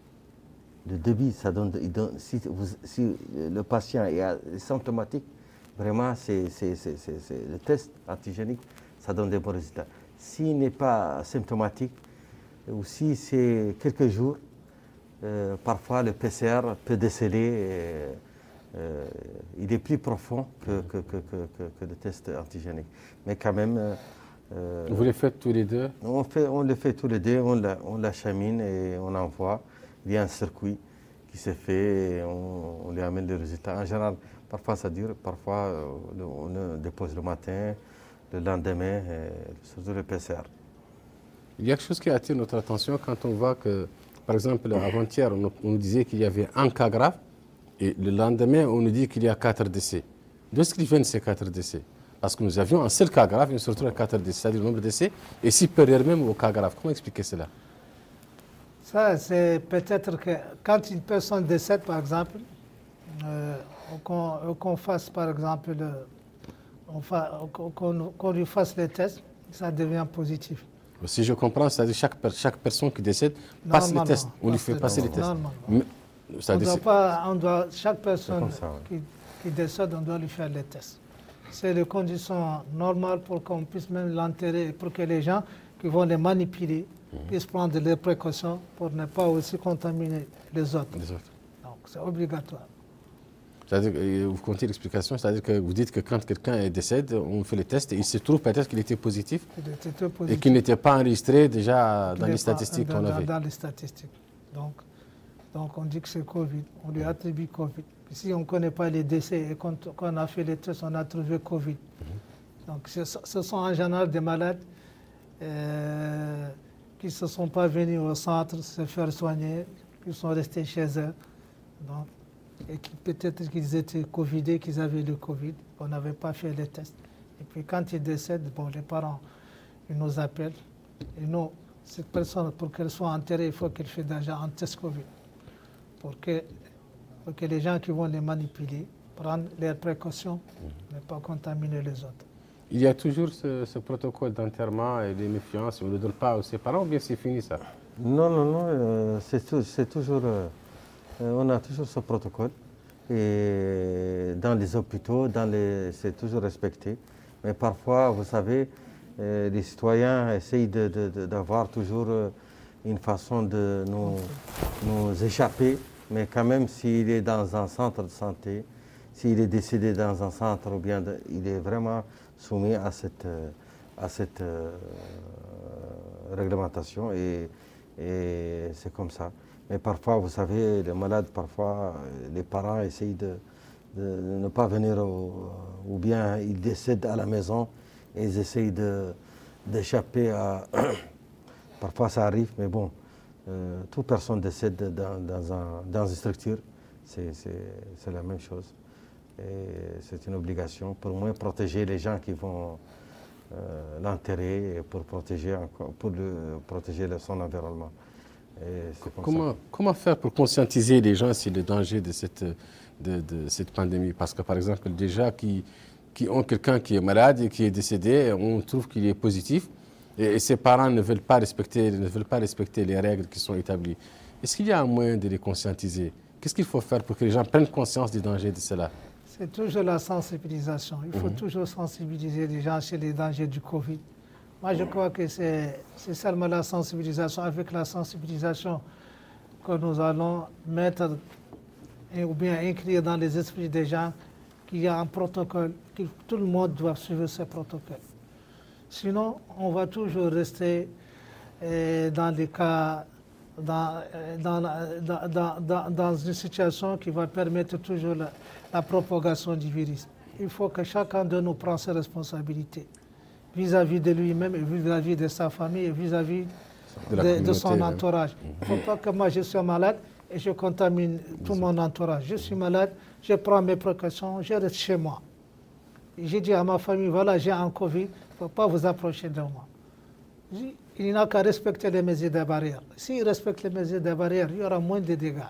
Le début, ça donne si le patient est symptomatique, vraiment, le test antigénique, ça donne des bons résultats. S'il n'est pas symptomatique, ou si c'est quelques jours, parfois le PCR peut déceler, il est plus profond que le test antigénique. Mais quand même... vous les faites tous les deux? On les fait tous les deux, on l'achemine et on envoie. Il y a un circuit qui se fait et on lui amène les résultats. En général, parfois ça dure, parfois on le dépose le matin, le lendemain, surtout le PCR. Il y a quelque chose qui attire notre attention quand on voit que, par exemple, avant-hier, on nous disait qu'il y avait un cas grave et le lendemain, on nous dit qu'il y a 4 décès. D'où est-ce qu'ils viennent ces 4 décès? Parce que nous avions un seul cas grave et on se retrouve à 4 décès, c'est-à-dire le nombre de décès est supérieur même au cas grave. Comment expliquer cela? Ça, c'est peut-être que quand une personne décède, par exemple, qu'on fasse, par exemple, qu'on lui fasse les tests, ça devient positif. Si je comprends, c'est-à-dire chaque personne qui décède passe les tests. On lui fait passer les tests. Chaque personne qui décède, on doit lui faire les tests. c'est les conditions normales pour qu'on puisse même l'enterrer, pour que les gens qui vont les manipuler puissent prendre les précautions pour ne pas aussi contaminer les autres. Donc c'est obligatoire. C'est-à-dire, vous comptez l'explication, c'est-à-dire que vous dites que quand quelqu'un décède, on fait le test et il se trouve peut-être qu'il était positif, et qu'il n'était pas enregistré déjà dans les statistiques qu'on avait. Dans les statistiques. Donc on dit que c'est Covid, on lui attribue Covid. Si on ne connaît pas les décès et qu'on a fait les tests, on a trouvé Covid. Donc ce sont en général des malades qui ne se sont pas venus au centre se faire soigner, qui sont restés chez eux. Donc, et qui peut-être qu'ils étaient Covidés, qu'ils avaient le Covid, on n'avait pas fait les tests. Et puis quand ils décèdent, bon, les parents, ils nous appellent. Et nous, cette personne, pour qu'elle soit enterrée, il faut qu'elle fasse déjà un test Covid. Pour que les gens qui vont les manipuler prennent leurs précautions, ne pas contaminer les autres. Il y a toujours ce protocole d'enterrement et les méfiances, on ne le donne pas à ses parents, ou bien c'est fini ça? Non, c'est toujours... on a toujours ce protocole. Et dans les hôpitaux, c'est toujours respecté. Mais parfois, vous savez, les citoyens essayent d'avoir toujours une façon de nous échapper. Mais quand même, s'il est dans un centre de santé, s'il est décédé dans un centre, ou bien il est vraiment soumis à cette réglementation. Et c'est comme ça. Mais parfois, vous savez, les malades, parfois, les parents essayent de ne pas venir, ou bien ils décèdent à la maison et ils essayent d'échapper à... Parfois, ça arrive, mais bon, toute personne décède dans une structure, c'est la même chose. Et c'est une obligation pour moins protéger les gens qui vont l'enterrer et pour protéger son environnement. Comment faire pour conscientiser les gens sur le danger de cette pandémie? Parce que, par exemple, déjà, qui ont quelqu'un qui est malade et qui est décédé, on trouve qu'il est positif, et ses parents ne veulent pas respecter les règles qui sont établies. Est-ce qu'il y a un moyen de les conscientiser? Qu'est-ce qu'il faut faire pour que les gens prennent conscience du danger de cela? C'est toujours la sensibilisation. Il faut toujours sensibiliser les gens sur les dangers du Covid. Moi, je crois que c'est seulement la sensibilisation. Avec la sensibilisation que nous allons mettre ou bien écrire dans les esprits des gens qu'il y a un protocole, que tout le monde doit suivre ce protocole. Sinon, on va toujours rester dans les cas, dans une situation qui va permettre toujours la propagation du virus. Il faut que chacun de nous prenne ses responsabilités vis-à-vis de lui-même et vis-à-vis de sa famille et vis-à-vis de son entourage. Il ne faut pas que moi je sois malade et je contamine tout mon entourage. Je suis malade, je prends mes précautions, je reste chez moi. J'ai dit à ma famille, voilà, j'ai un Covid, il ne faut pas vous approcher de moi. Il n'a qu'à respecter les mesures de barrière. S'il respecte les mesures de barrière, il y aura moins de dégâts.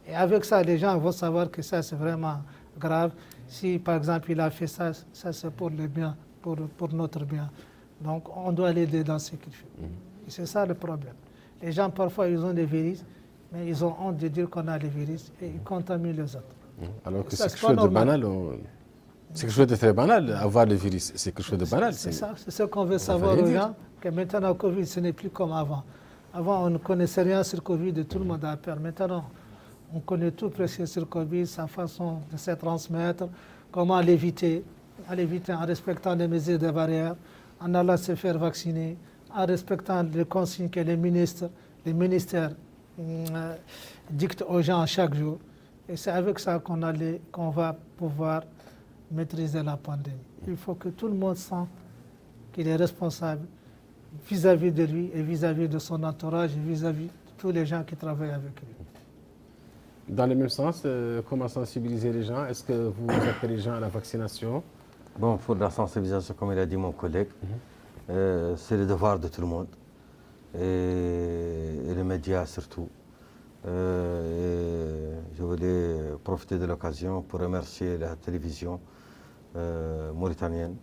Et avec ça, les gens vont savoir que ça, c'est vraiment grave. Si, par exemple, il a fait ça, ça c'est pour le bien. Pour notre bien. Donc, on doit l'aider dans ce qu'il fait. Et c'est ça le problème. Les gens, parfois, ils ont des virus, mais ils ont honte de dire qu'on a les virus et ils contaminent les autres. Alors que c'est quelque chose de banal. C'est quelque chose de très banal, avoir le virus. C'est quelque chose de banal. C'est ça, c'est ce qu'on veut savoir aux gens, que maintenant, le Covid, ce n'est plus comme avant. Avant, on ne connaissait rien sur le Covid et tout le monde a peur. Maintenant, on connaît tout presque sur le Covid, sa façon de se transmettre, comment l'éviter. En respectant les mesures de barrière, en allant se faire vacciner, en respectant les consignes que les ministères dictent aux gens chaque jour. Et c'est avec ça qu'on va pouvoir maîtriser la pandémie. Il faut que tout le monde sente qu'il est responsable vis-à-vis de lui et vis-à-vis de son entourage et vis-à-vis de tous les gens qui travaillent avec lui. Dans le même sens, comment sensibiliser les gens? Est-ce que vous appelez les gens à la vaccination? Bon, pour la sensibilisation, comme il a dit mon collègue, c'est le devoir de tout le monde, et les médias surtout. Je voulais profiter de l'occasion pour remercier la télévision mauritanienne,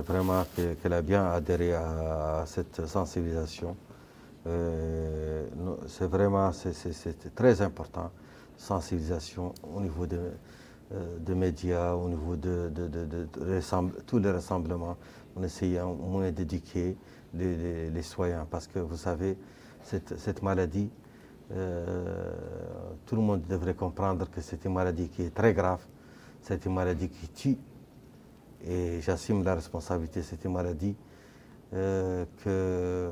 vraiment qu'elle a bien adhéré à cette sensibilisation. C'est très important, sensibilisation au niveau de médias, au niveau de tous les rassemblements. On essayait au moins d'éduquer les citoyens parce que vous savez, cette maladie, tout le monde devrait comprendre que c'est une maladie qui est très grave, c'est une maladie qui tue et j'assume la responsabilité. C'est une maladie que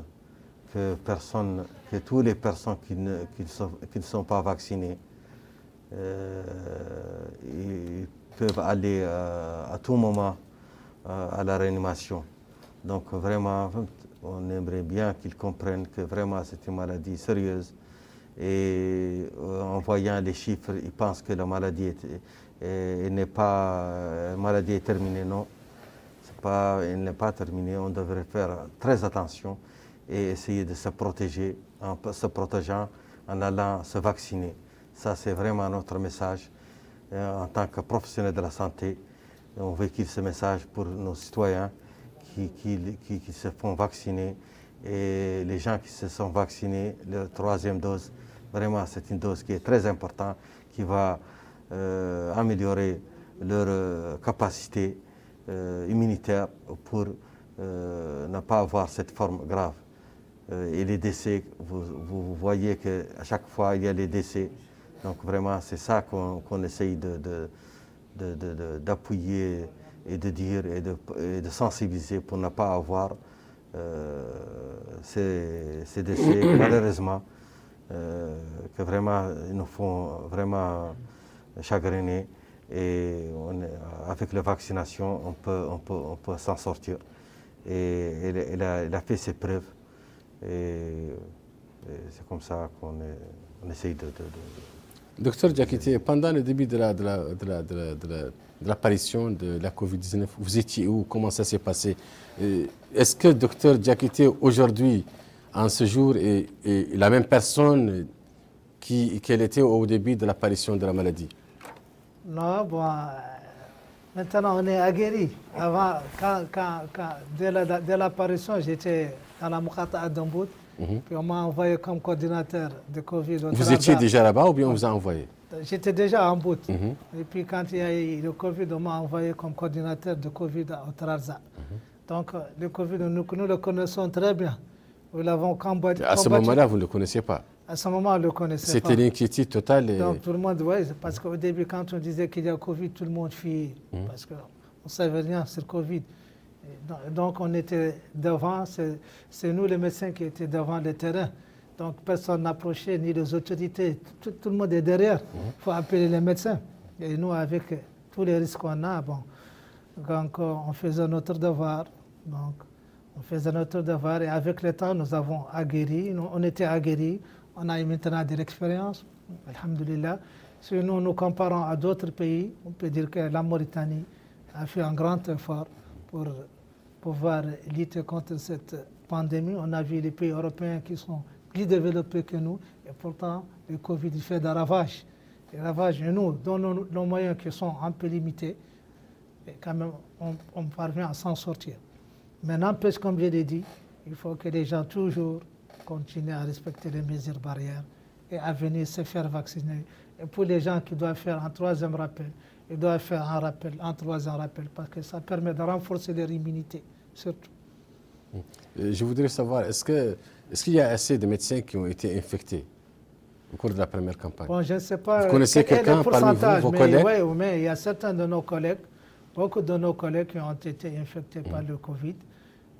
toutes les personnes qui ne sont pas vaccinées ils peuvent aller à tout moment à la réanimation. Donc vraiment, on aimerait bien qu'ils comprennent que vraiment c'est une maladie sérieuse. Et en voyant les chiffres, ils pensent que la maladie n'est pas maladie est terminée. Non, elle n'est pas terminée. On devrait faire très attention et essayer de se protéger en se protégeant en allant se vacciner. Ça, c'est vraiment notre message en tant que professionnel de la santé. On véhicule ce message pour nos citoyens qui se font vacciner. Et les gens qui se sont vaccinés, la troisième dose, vraiment, c'est une dose qui est très importante, qui va améliorer leur capacité immunitaire pour ne pas avoir cette forme grave. Et les décès, vous voyez qu'à chaque fois, il y a les décès. Donc vraiment, c'est ça qu'on essaye d'appuyer et de dire et de sensibiliser pour ne pas avoir ces décès, malheureusement, que vraiment nous font vraiment chagriner. Et avec la vaccination, on peut s'en sortir. Et elle a fait ses preuves. Et c'est comme ça qu'on essaye de... Docteur Diakité, pendant le début de l'apparition de la Covid-19, vous étiez où? Comment ça s'est passé? Est-ce que docteur Diakité, aujourd'hui, en ce jour, est la même personne qu'elle était au début de l'apparition de la maladie? Non, bon, maintenant on est aguerri. Avant, dès l'apparition, j'étais dans la Moukata à Dambout. Puis on m'a envoyé comme coordinateur de Covid. Vous étiez déjà là-bas ou bien on vous a envoyé? J'étais déjà en bout. Et puis quand il y a eu le Covid, on m'a envoyé comme coordinateur de Covid au Trarza. Donc le Covid, nous le connaissons très bien. Nous l'avons combattu. À ce moment-là, vous ne le connaissiez pas? À ce moment, on ne le connaissait pas. C'était l'inquiétude totale. Donc tout le monde, oui, parce qu'au début, quand on disait qu'il y a Covid, tout le monde fuyait. Parce qu'on ne savait rien sur Covid. Donc on était devant, c'est nous les médecins qui étaient devant le terrain. Donc personne n'approchait, ni les autorités, tout le monde est derrière. Il faut appeler les médecins. Et nous, avec tous les risques qu'on a, bon, donc on faisait notre devoir. Donc on faisait notre devoir et avec le temps, nous avons aguerri, on était aguerris, on a eu maintenant de l'expérience, alhamdoulilah. Si nous comparons à d'autres pays, on peut dire que la Mauritanie a fait un grand effort pour pouvoir lutter contre cette pandémie. On a vu les pays européens qui sont plus développés que nous et pourtant le Covid fait des ravages. Des ravages et nous, dans nos moyens qui sont un peu limités, et quand même on parvient à s'en sortir. Mais n'empêche, comme je l'ai dit, il faut que les gens toujours continuent à respecter les mesures barrières et à venir se faire vacciner. Et pour les gens qui doivent faire un troisième rappel, ils doivent faire un rappel, un troisième rappel, parce que ça permet de renforcer leur immunité, surtout. Je voudrais savoir, est-ce qu'il y a assez de médecins qui ont été infectés au cours de la première campagne? Bon, je ne sais pas. Vous connaissez quelqu'un parmi vous, vos collègues? Oui, mais il y a certains de nos collègues, beaucoup de nos collègues qui ont été infectés par le Covid,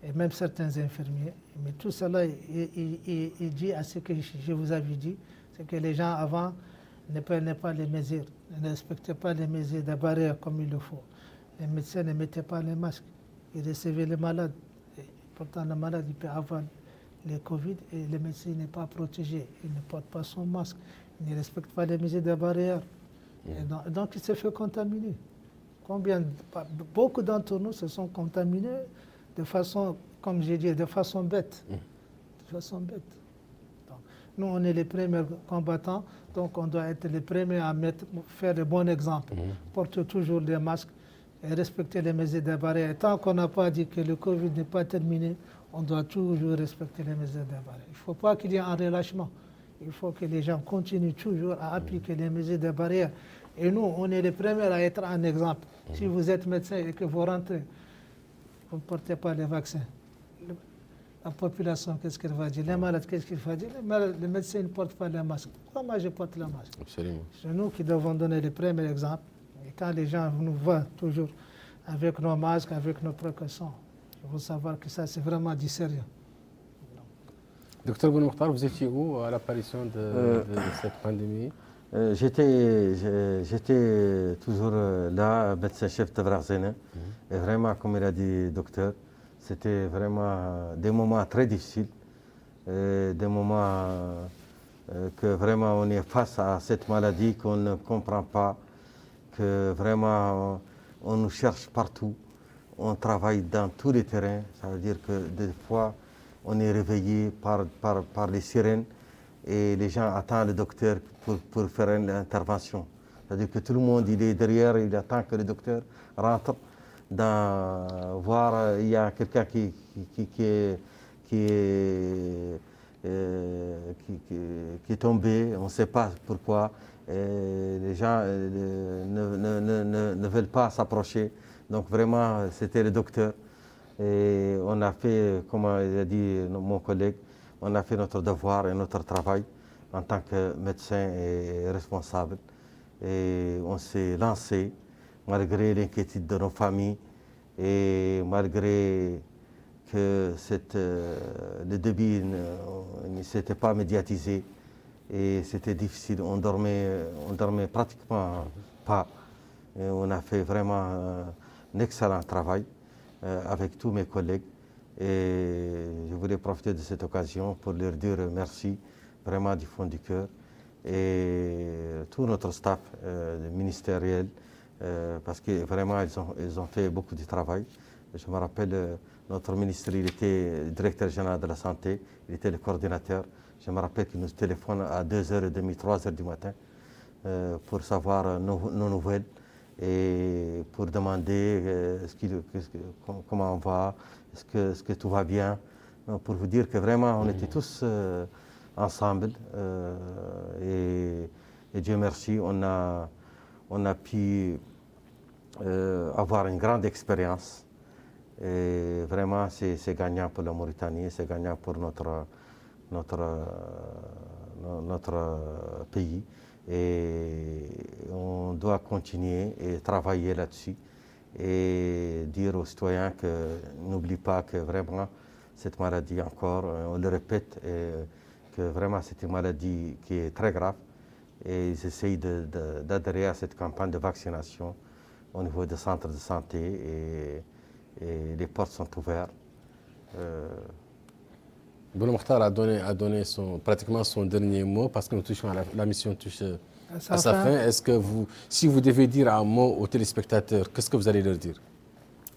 et même certains infirmiers. Mais tout cela, il dit à ce que je vous avais dit, c'est que les gens avant ne prenaient pas les mesures, ne respectaient pas les mesures de barrière comme il le faut. Les médecins ne mettaient pas les masques, ils recevaient les malades. Et pourtant, le malade il peut avoir le Covid et le médecin n'est pas protégé, il ne porte pas son masque, il ne respecte pas les mesures de barrière. Et donc il se fait contaminer. Beaucoup d'entre nous se sont contaminés de façon, comme j'ai dit, de façon bête. De façon bête. Donc, nous, on est les premiers combattants, donc on doit être les premiers à faire le bon exemple. Porter toujours des masques et respecter les mesures de barrière. Et tant qu'on n'a pas dit que le Covid n'est pas terminé, on doit toujours respecter les mesures de barrière. Il ne faut pas qu'il y ait un relâchement. Il faut que les gens continuent toujours à appliquer les mesures de barrière. Et nous, on est les premiers à être un exemple. Si vous êtes médecin et que vous rentrez, vous ne portez pas les vaccins. La population, qu'est-ce qu'elle va dire? Les malades, qu'est-ce qu'il va dire? Les médecins ne portent pas les masques. Pourquoi moi je porte le masque? Absolument. C'est nous qui devons donner les premiers exemples. Et quand les gens nous voient toujours avec nos masques, avec nos précautions, il faut savoir que ça, c'est vraiment du sérieux. Docteur Bounmokhtar, vous étiez où à l'apparition de cette pandémie? J'étais toujours là, médecin-chef de Tavrarzene. Et vraiment, comme il a dit le docteur, c'était vraiment des moments très difficiles, des moments que vraiment on est face à cette maladie qu'on ne comprend pas, que vraiment on nous cherche partout, on travaille dans tous les terrains. Ça veut dire que des fois, on est réveillé par les sirènes et les gens attendent le docteur pour faire une intervention. C'est-à-dire que tout le monde il est derrière, il attend que le docteur rentre voir il y a quelqu'un qui est tombé, on ne sait pas pourquoi. Les gens ne veulent pas s'approcher. Donc vraiment, c'était le docteur. Et on a fait, comme a dit mon collègue, on a fait notre devoir et notre travail en tant que médecin et responsable. Et on s'est lancé, malgré l'inquiétude de nos familles et malgré que le début ne s'était pas médiatisé et c'était difficile. On dormait pratiquement pas. Et on a fait vraiment un excellent travail avec tous mes collègues. Et je voulais profiter de cette occasion pour leur dire merci vraiment du fond du cœur. Et tout notre staff ministériel, parce que vraiment ils ont fait beaucoup de travail. Je me rappelle, notre ministre, il était directeur général de la santé, il était le coordinateur. Je me rappelle qu'il nous téléphone à 2h30, 3h du matin pour savoir nos nouvelles et pour demander comment on va, est-ce que tout va bien. Pour vous dire que vraiment on était tous ensemble et Dieu merci, on a pu avoir une grande expérience. Et vraiment, c'est gagnant pour la Mauritanie, c'est gagnant pour notre pays. Et on doit continuer et travailler là-dessus et dire aux citoyens que n'oublient pas que vraiment cette maladie encore, on le répète, que vraiment c'est une maladie qui est très grave et ils essayent d'adhérer à cette campagne de vaccination au niveau des centres de santé et les portes sont ouvertes. Bounmokhtar a donné pratiquement son dernier mot parce que la mission touche à sa fin. Est-ce que si vous devez dire un mot aux téléspectateurs, qu'est-ce que vous allez leur dire?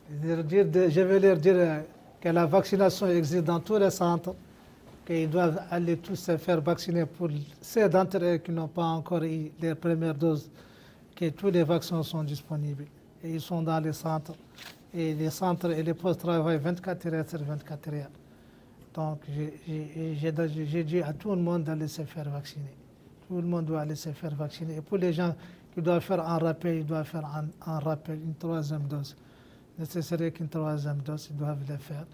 Je vais leur dire que la vaccination existe dans tous les centres, qu'ils doivent aller tous se faire vacciner pour ceux d'entre eux qui n'ont pas encore eu les premières doses, que tous les vaccins sont disponibles. Et ils sont dans les centres. Et les centres et les postes travaillent 24 heures sur 24 heures. Donc, j'ai dit à tout le monde d'aller se faire vacciner. Tout le monde doit aller se faire vacciner. Et pour les gens qui doivent faire un rappel, ils doivent faire un rappel, une troisième dose. Nécessaire qu'une troisième dose, ils doivent le faire.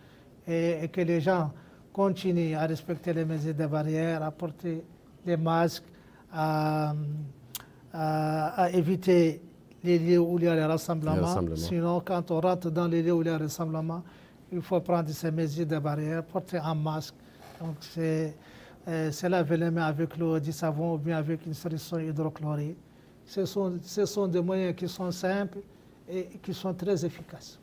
Et que les gens continuent à respecter les mesures de barrière, à porter les masques, à éviter les lieux où il y a les rassemblements. Sinon, quand on rentre dans les lieux où il y a les rassemblements, il faut prendre ces mesures de barrière, porter un masque. Donc, c'est laver les mains avec l'eau du savon ou bien avec une solution hydrochlorique. Ce sont des moyens qui sont simples et qui sont très efficaces.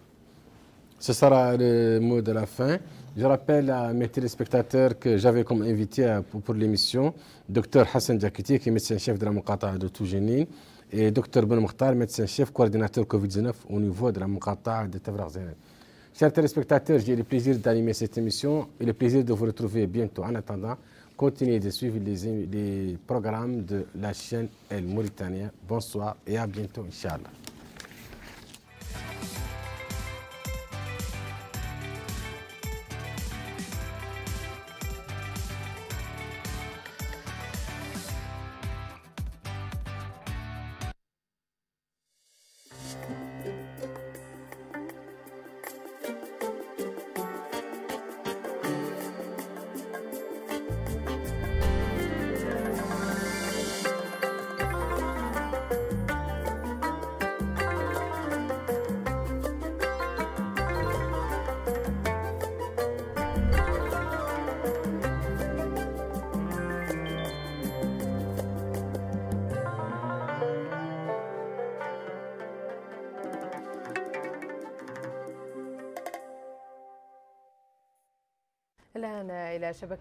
Ce sera le mot de la fin. Je rappelle à mes téléspectateurs que j'avais comme invité pour l'émission Dr Hassan Diakité, qui est médecin-chef de la Muqata'a de Toujénine, et Dr Bounmokhtar, médecin-chef coordinateur Covid-19 au niveau de la Muqata'a de Tavrarzene. Chers téléspectateurs, j'ai le plaisir d'animer cette émission et le plaisir de vous retrouver bientôt. En attendant, continuez de suivre les programmes de la chaîne El Mauritanien. Bonsoir et à bientôt, Inch'Allah. الآن إلى شبكة